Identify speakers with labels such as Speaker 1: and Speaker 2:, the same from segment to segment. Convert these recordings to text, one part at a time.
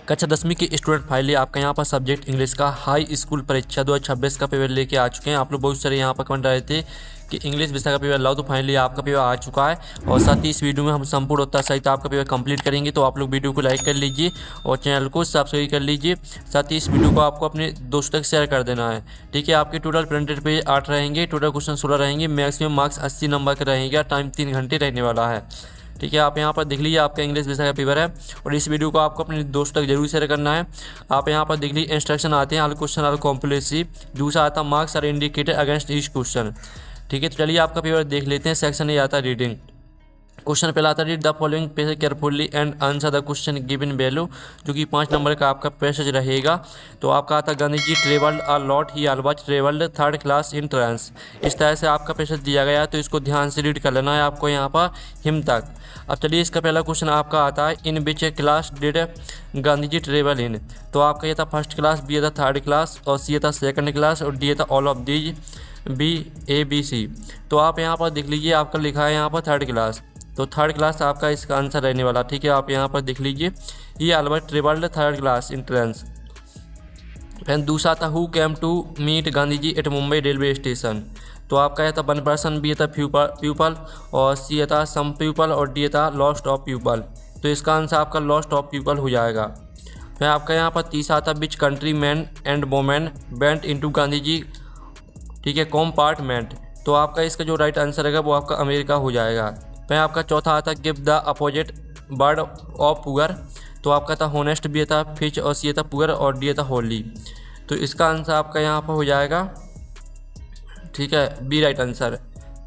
Speaker 1: कक्षा 10वीं के स्टूडेंट फाइनली आपका यहाँ पर सब्जेक्ट इंग्लिश का हाई स्कूल परीक्षा 2026 का पेपर लेके आ चुके हैं। आप लोग बहुत सारे यहाँ पर कमेंट रहे थे कि इंग्लिश विषय का पेपर लाओ, तो फाइनली आपका पेपर आ चुका है। और साथ ही इस वीडियो में हम संपूर्ण उत्तर सहित आपका पेपर कंप्लीट करेंगे। तो आप लोग वीडियो को लाइक कर लीजिए और चैनल को सब्सक्राइब कर लीजिए। साथ ही इस वीडियो को आपको अपने दोस्तों तक शेयर कर देना है। ठीक है, आपके टोटल प्रिंटेड पेज 8 रहेंगे, टोटल क्वेश्चन 16 रहेंगे, मैक्सिमम मार्क्स 80 नंबर का रहेगा, टाइम 3 घंटे रहने वाला है। ठीक है, आप यहाँ पर देख लीजिए आपका इंग्लिश विषय का पेपर है और इस वीडियो को आपको अपने दोस्तों तक जरूर शेयर करना है। आप यहाँ पर देख लीजिए इंस्ट्रक्शन आते हैं, ऑल क्वेश्चन आर कॉम्प्लेक्सिव, दूसरा आता है marks are indicated against each question. ठीक है, तो चलिए आपका पेपर देख लेते हैं। सेक्शन ए आता है रीडिंग। क्वेश्चन पहला आता है read the following passage carefully and answer the question given value, जो कि 5 नंबर का आपका पैसेज रहेगा। तो आपका आता है Gandhi ji travelled a lot, he always travelled 3rd class in trains. इस तरह से आपका पैसेज दिया गया है, तो इसको ध्यान से रीड कर लेना है आपको यहाँ पर हिम तक। अब चलिए इसका पहला क्वेश्चन आपका आता है in which class did Gandhi ji travel in. तो आपका ये था 1st क्लास, बी था 3rd क्लास और सी था 2nd क्लास और डी था all of these B, A, B, C। तो आप यहाँ पर देख लीजिए आपका लिखा है यहाँ पर 3rd क्लास, तो 3rd क्लास आपका इसका आंसर रहने वाला। ठीक है, आप यहाँ पर देख लीजिए ये always travelled 3rd class in trains. फिर दूसरा था who came to meet Gandhi ji at Mumbai railway station. तो आपका यह था 1 पर्सन, बी था प्यूपल और सी था सम प्यूपल और डी था लॉस्ट ऑफ प्यूपल। तो इसका आंसर आपका लॉस्ट ऑफ प्यूपल हो जाएगा। फिर आपका यहाँ पर तीसरा था which countrymen and women went into Gandhi ji, ठीक है, कॉम्पार्टमेंट। तो आपका इसका जो राइट आंसर है वो आपका अमेरिका हो जाएगा। फिर आपका चौथा आता है give the opposite word of poor. तो आपका था होनेस्ट, बी था फिच और सी था पुअर और डी था होली। तो इसका आंसर आपका यहाँ पर हो जाएगा, ठीक है, बी राइट आंसर।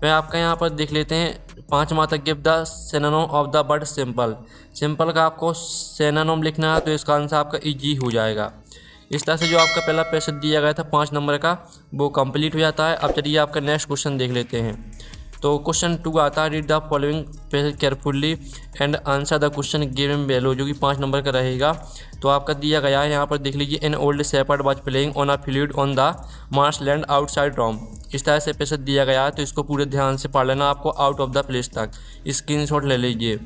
Speaker 1: फिर आपका यहाँ पर देख लेते हैं 5वां था give the synonym of the word simple. Simple का आपको सिनोनिम लिखना है, तो इसका आंसर आपका इजी हो जाएगा। इस तरह से जो आपका पहला पैसेज दिया गया था 5 नंबर का वो कंप्लीट हो जाता है। अब चलिए आपका नेक्स्ट क्वेश्चन देख लेते हैं। तो क्वेश्चन 2 आता है read the following passage carefully and answer the question given value, जो कि 5 नंबर का रहेगा। तो आपका दिया गया है यहाँ पर देख लीजिए an old shepherd was playing on a field on the marshland outside Rome. इस तरह से पैसेज दिया गया है, तो इसको पूरे ध्यान से पढ़ लेना आपको आउट ऑफ द प्लेस तक, स्क्रीनशॉट ले लीजिए।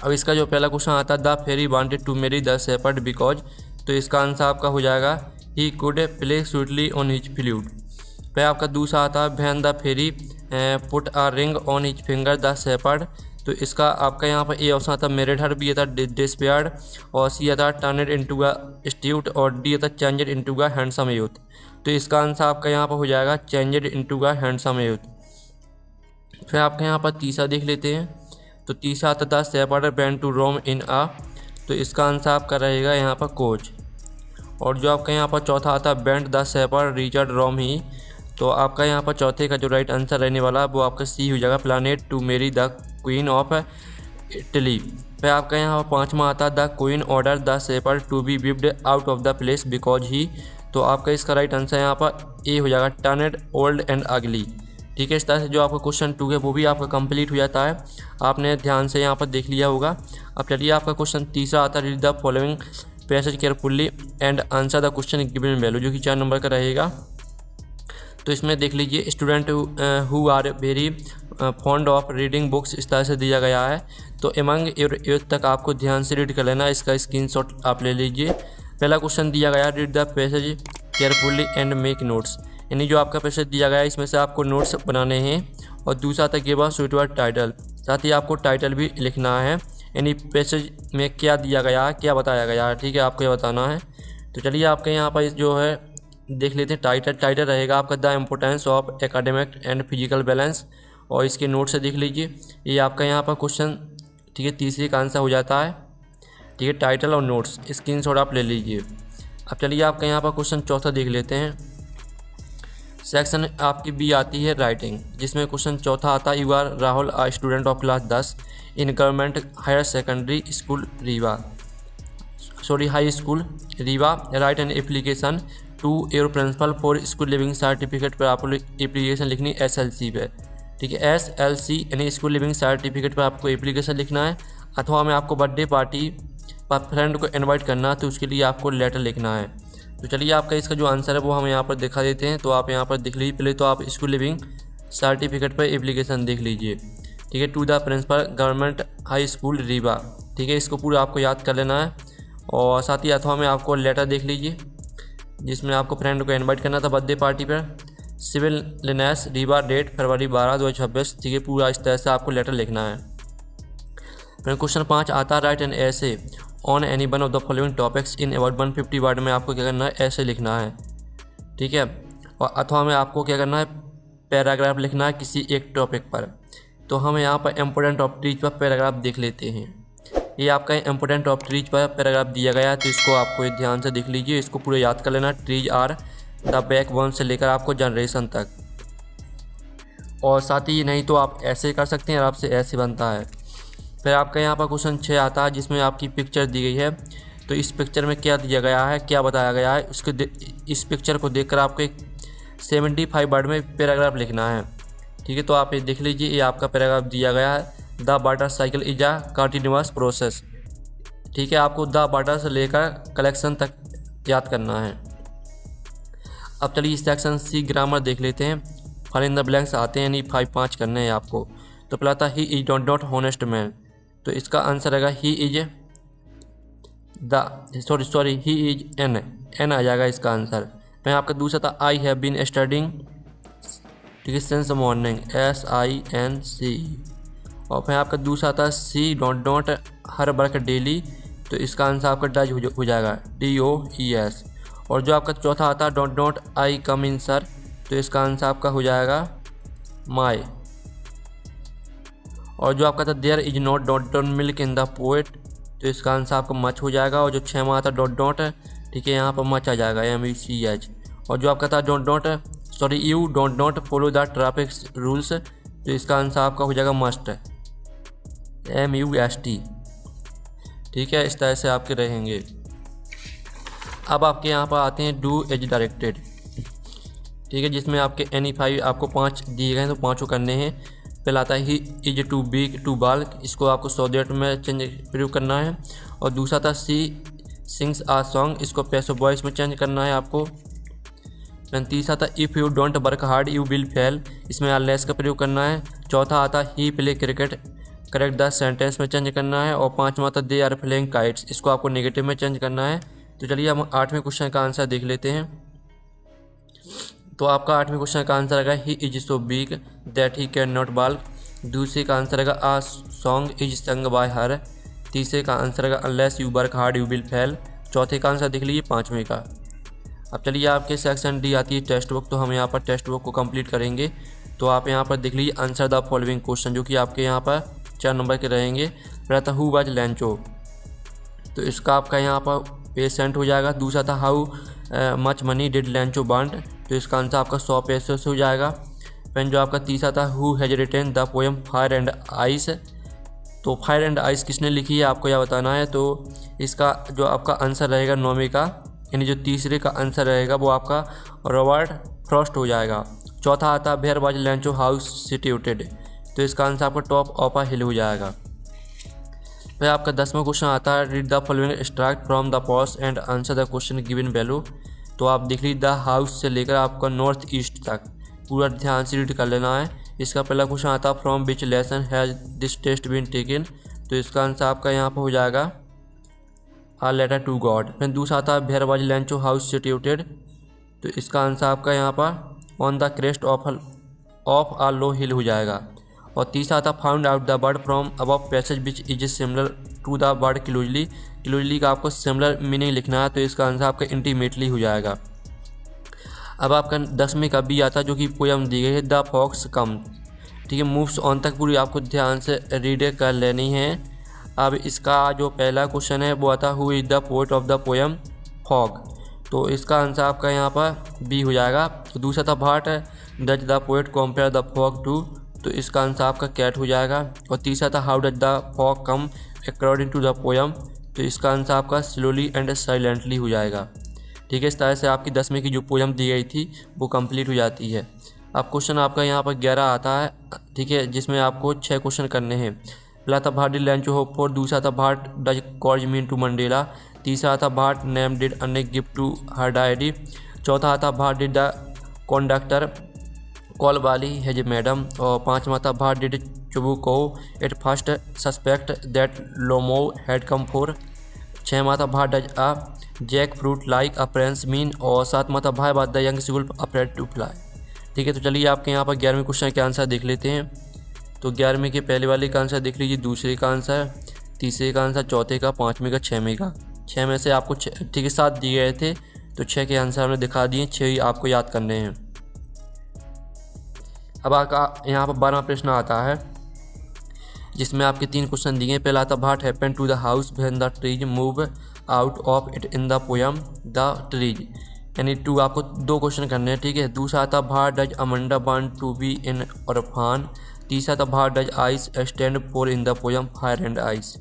Speaker 1: अब इसका जो पहला क्वेश्चन आता है the fairy wanted to marry the shepherd because. तो इसका आंसर आपका हो जाएगा he could play sweetly on his flute. फिर आपका दूसरा आता है when the fairy put a ring on his finger the shepherd. तो इसका आपका यहाँ पर ए ऑप्शन आता है मेरिड हर, बी था डिस्पेयर्ड और सी था टर्नड इनटू अ स्ट्यूट और डी था changed into a handsome youth. तो इसका आंसर आपका यहाँ पर हो जाएगा changed into a handsome youth. फिर आपके यहाँ पर तीसरा देख लेते हैं। तो तीसरा आता था शेपर्ड वेंट टू रोम इन अ। तो इसका आंसर आपका रहेगा यहाँ पर कोच। और जो आपका यहाँ पर चौथा आता है बेंट द शेपर्ड रिचर्ड रोम ही। तो आपका यहाँ पर चौथे का जो राइट आंसर रहने वाला है वो आपका सी हो जाएगा planned to marry the queen of Italy. फिर आपका यहाँ पर 5वां आता है the queen ordered the shepherd to be whipped out of the place because he. तो आपका इसका राइट आंसर यहाँ पर ए हो जाएगा टर्नड ओल्ड एंड अगली। ठीक है, इस तरह से जो आपका क्वेश्चन 2 है वो भी आपका कंप्लीट हो जाता है, आपने ध्यान से यहाँ पर देख लिया होगा। अब चलिए आपका क्वेश्चन तीसरा आता है read the following passage carefully and answer the question given value, जो कि 4 नंबर का रहेगा। तो इसमें देख लीजिए student who are very fond of reading books, इस तरह से दिया गया है। तो एमंग योर यूथ तक आपको ध्यान से रीड कर लेना, इसका स्क्रीनशॉट आप ले लीजिए। पहला क्वेश्चन दिया गया read the passage carefully and make notes, यानी जो आपका पैसेज दिया गया है इसमें से आपको नोट्स बनाने हैं। और दूसरा था गिव अ सुइटेबल टाइटल, साथ ही आपको टाइटल भी लिखना है, यानी पैसेज में क्या दिया गया है, क्या बताया गया है, ठीक है, आपको ये बताना है। तो चलिए आपके यहाँ पर जो है देख लेते हैं टाइटल रहेगा आपका the importance of academic and physical balance, और इसके नोट से देख लीजिए ये आपका यहाँ पर क्वेश्चन, ठीक है, तीसरे का आंसर हो जाता है। ठीक है, टाइटल और नोट्स स्क्रीनशॉट आप ले लीजिए। अब चलिए आपका यहाँ पर क्वेश्चन चौथा देख लेते हैं। सेक्शन आपकी बी आती है राइटिंग, जिसमें क्वेश्चन चौथा आता है you are Rahul a student of class 10 in government higher secondary school high school Rewa write an application to your principal for school leaving certificate पर आपको एप्लीकेशन लिखनी SLC पे। ठीक है, SLC यानी स्कूल लिविंग सर्टिफिकेट पर आपको एप्लीकेशन लिखना है। अथवा में आपको बर्थडे पार्टी पर फ्रेंड को इनवाइट करना है, तो उसके लिए आपको लेटर लिखना है। तो चलिए आपका इसका जो आंसर है वो हम यहाँ पर दिखा देते हैं। तो आप यहाँ पर देख लीजिए, पहले तो आप स्कूल लिविंग सर्टिफिकेट पर एप्लीकेशन देख लीजिए। ठीक है, to the principal government high school Rewa. ठीक है, इसको पूरा आपको याद कर लेना है और साथ ही अथवा में आपको लेटर देख लीजिए जिसमें आपको फ्रेंड को इनवाइट करना था बर्थडे पार्टी पर। सिविल लिनेस रीवा डेट फरवरी 12 2026। ठीक है, पूरा इस तरह से आपको लेटर लिखना है। फिर क्वेश्चन 5 आता है राइट एन ऐसे on any one of the following topics in about 150 word में आपको क्या करना है, ऐसे लिखना है। ठीक है, और अथवा में आपको क्या करना है, पैराग्राफ लिखना है किसी एक टॉपिक पर। तो हम यहाँ पर इम्पोर्टेंट ऑफ ट्रीज पर पैराग्राफ देख लेते हैं। ये आपका इम्पोर्टेंट ऑफ ट्रीज पर पैराग्राफ दिया गया है, तो इसको आपको ध्यान से देख लीजिए, इसको पूरे याद कर लेना। ट्रीज आर द बैकबोन से लेकर आपको जनरेशन तक। और साथ ही नहीं तो आप ऐसे कर सकते हैं, आपसे ऐसे बनता है। फिर आपका यहाँ पर क्वेश्चन 6 आता है जिसमें आपकी पिक्चर दी गई है। तो इस पिक्चर में क्या दिया गया है, क्या बताया गया है, इस पिक्चर को देखकर आपको एक 75 वर्ड में पैराग्राफ लिखना है। ठीक है, तो आप ये देख लीजिए, ये आपका पैराग्राफ दिया गया है। The water cycle is a continuous process. ठीक है, आपको द वाटर से लेकर कलेक्शन तक याद करना है। अब चलिए सेक्शन सी ग्रामर देख लेते हैं। फिल इन द ब्लैंक्स आते हैं, यानी 5 करने हैं आपको। तो पहला था he is not honest man, तो इसका आंसर रहेगा he is he is an आ जाएगा इसका आंसर। फिर आपका दूसरा था आई हैव बीन स्टडिंग, ठीक है, सिंस मॉर्निंग, SINC। और फिर आपका दूसरा था she dot her work daily, तो इसका आंसर आपका डज हो जाएगा, DOES। और जो आपका चौथा आता है dot I come in sir, तो इसका आंसर आपका हो जाएगा माई। और जो आपका था there is not dot milk in the pot, तो इसका आंसर आपका मच हो जाएगा। और जो 6 आता डॉट, ठीक है, यहाँ पर मच आ जाएगा, MUCH। और जो आपका था you don't not follow the traffic rules, तो इसका आंसर आपका हो जाएगा मस्ट, MUST। ठीक है, इस तरह से आपके रहेंगे। अब आपके यहाँ पर आते हैं डू एज डायरेक्टेड। ठीक है, जिसमें आपके NE5 आपको 5 दिए गए हैं, तो 5 करने हैं। पहला आता है he is too big to बाल्क, इसको आपको सॉडेट में चेंज प्रयोग करना है। और दूसरा था सी सिंग्स आ सॉन्ग, इसको पैसिव वॉइस में चेंज करना है आपको। फिर तीसरा था if you don't work hard you will fail, इसमें अनलेस का प्रयोग करना है। चौथा आता he play cricket, correct the sentence में चेंज करना है। और 5वां था दे आर फ्लाइंग काइट्स, इसको आपको नेगेटिव में चेंज करना है। तो चलिए हम 8वें क्वेश्चन का आंसर देख लेते हैं। तो आपका 8वें क्वेश्चन का आंसर रहेगा he is so big that he can not bulk. दूसरे का आंसर रहेगा आ सॉन्ग इज संग बाय हर। तीसरे का आंसर रहेगा unless you work hard you will fail. चौथे का आंसर देख लीजिए 5वें का। अब चलिए आपके सेक्शन डी आती है टेक्स्ट बुक, तो हम यहाँ पर टेक्स्ट बुक को कंप्लीट करेंगे। तो आप यहाँ पर देख लीजिए आंसर द फॉलोइंग क्वेश्चन, जो कि आपके यहाँ पर 4 नंबर के रहेंगे। पहला था हु वाज लैंचो, तो इसका आपका यहाँ पर पेसेंट हो जाएगा। दूसरा था how much money did लैंचो want, तो इसका आंसर आपका 100 पैसे से हो जाएगा। फिर जो आपका तीसरा था who has written the poem fire and ice, तो फायर एंड आइस किसने लिखी है आपको यह बताना है। तो इसका जो आपका आंसर रहेगा 9वें का, यानी जो तीसरे का आंसर रहेगा वो आपका रॉबर्ट फ्रॉस्ट हो जाएगा। चौथा आता where was Lencho house situated, तो इसका आंसर आपका टॉप ऑफ अ हिल हो जाएगा। फिर आपका 10वां क्वेश्चन आता है read the following extract from the pause and answer the question given value. तो आप देख लीजिए द हाउस से लेकर आपका नॉर्थ ईस्ट तक पूरा ध्यान से रीड कर लेना है। इसका पहला क्वेश्चन आता है from which lesson has this text been taken, तो इसका आंसर आपका यहाँ पर हो जाएगा आ लेटर टू गॉड। फिर दूसरा आता है where was Lencho house situated, तो इसका आंसर आपका यहाँ पर on the crest of a low hill हो जाएगा। और तीसरा था found out the word from above passage which is similar to the word closely, closely का आपको सिमिलर मीनिंग लिखना है, तो इसका आंसर आपका इंटीमेटली हो जाएगा। अब आपका 10वें का बी आता है जो कि पोयम दी गई है द फॉक्स कम, ठीक है, मूव्स ऑन तक पूरी आपको ध्यान से रीड कर लेनी है। अब इसका जो पहला क्वेश्चन है वो आता who is the poet of the poem fog, तो इसका आंसर आपका यहाँ पर बी हो जाएगा। तो दूसरा था what does the poet compare the fog to, तो इसका आंसर आपका कैट हो जाएगा। और तीसरा था how does the fog come according to the poem, तो इसका आंसर आपका स्लोली एंड साइलेंटली हो जाएगा। ठीक है, इस तरह से आपकी 10वें की जो पोएम दी गई थी वो कंप्लीट हो जाती है। अब क्वेश्चन आपका यहाँ पर 11 आता है, ठीक है, जिसमें आपको 6 क्वेश्चन करने हैं। पहला था what did Lencho hope for, दूसरा था what does courage mean to Mandela, तीसरा था what name did Anne gift to her diary, चौथा था what did the conductor call Valli has madam, और 5वां था what did Chubukov at first suspect that Lomov had come for 6वां था what does a jackfruit like a French mean, और 7वां था why was the young seagull afraid to fly. ठीक है, तो चलिए आपके यहाँ पर 11वें क्वेश्चन के आंसर देख लेते हैं। तो 11वें के पहले वाले का आंसर देख लीजिए, दूसरे का आंसर, तीसरे का आंसर, चौथे का, 5वें का, 6वें का। 6 में से आपको ठीक है 7 दिए गए थे, तो 6 के आंसर हमने दिखा दिए, 6 ही आपको याद करने हैं। अब आपका यहाँ पर 12वां प्रश्न आता है, जिसमें आपके 3 क्वेश्चन दिए हैं। पहला आता what happen to the house when the trees move out of it in the poem the trees, यानी 2 आपको 2 क्वेश्चन करने हैं। ठीक है, दूसरा आता what does Amanda want to be in orphan, तीसरा था what does ice stand for in the poem fire and ice.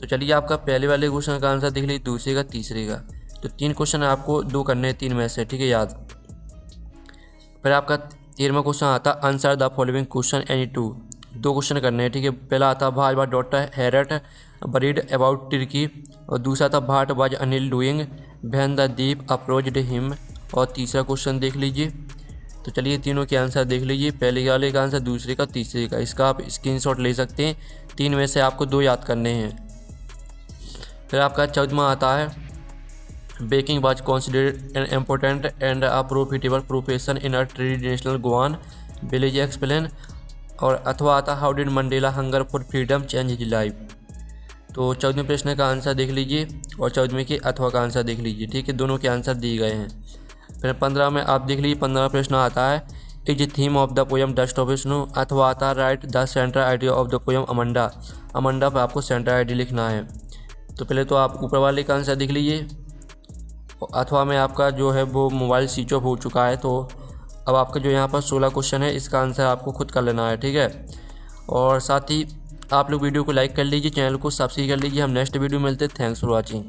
Speaker 1: तो चलिए आपका पहले वाले क्वेश्चन का आंसर देख लीजिए, दूसरे का, तीसरे का। तो 3 क्वेश्चन आपको 2 करने हैं 3 में से, ठीक है याद। फिर आपका 13वां क्वेश्चन आता answer the following question any 2 question करने हैं। ठीक है, पहला आता what was doctor Herriot worried about Tricki, और दूसरा था what was Anil doing when the thief approached him, और तीसरा क्वेश्चन देख लीजिए। तो चलिए तीनों के आंसर देख लीजिए, पहले वाले का आंसर, दूसरे का, तीसरे का। इसका आप स्क्रीनशॉट ले सकते हैं, 3 में से आपको 2 याद करने हैं। फिर आपका 14वां आता है baking was considered an important and a profitable profession in a traditional गोवान विलेज एक्सप्लेन, और अथवा आता how did Mandela hunger for freedom change his life. तो 14वें प्रश्न का आंसर देख लीजिए और 14वें के अथवा का आंसर देख लीजिए। ठीक है, दोनों के आंसर दिए गए हैं। फिर 15 में आप देख लीजिए, 15वां प्रश्न आता है is theme of the poem dust of snow, अथवा आता right the central idea of the poem Amanda. Amanda पर आपको सेंट्रल आइडिया लिखना है। तो पहले तो आप ऊपर वाले का आंसर देख लीजिए, अथवा में आपका जो है वो मोबाइल स्विच ऑफ हो चुका है। तो अब आपका जो यहाँ पर 16 क्वेश्चन है, इसका आंसर आपको खुद कर लेना है। ठीक है, और साथ ही आप लोग वीडियो को लाइक कर लीजिए, चैनल को सब्सक्राइब कर लीजिए। हम नेक्स्ट वीडियो मिलते हैं। Thanks for watching.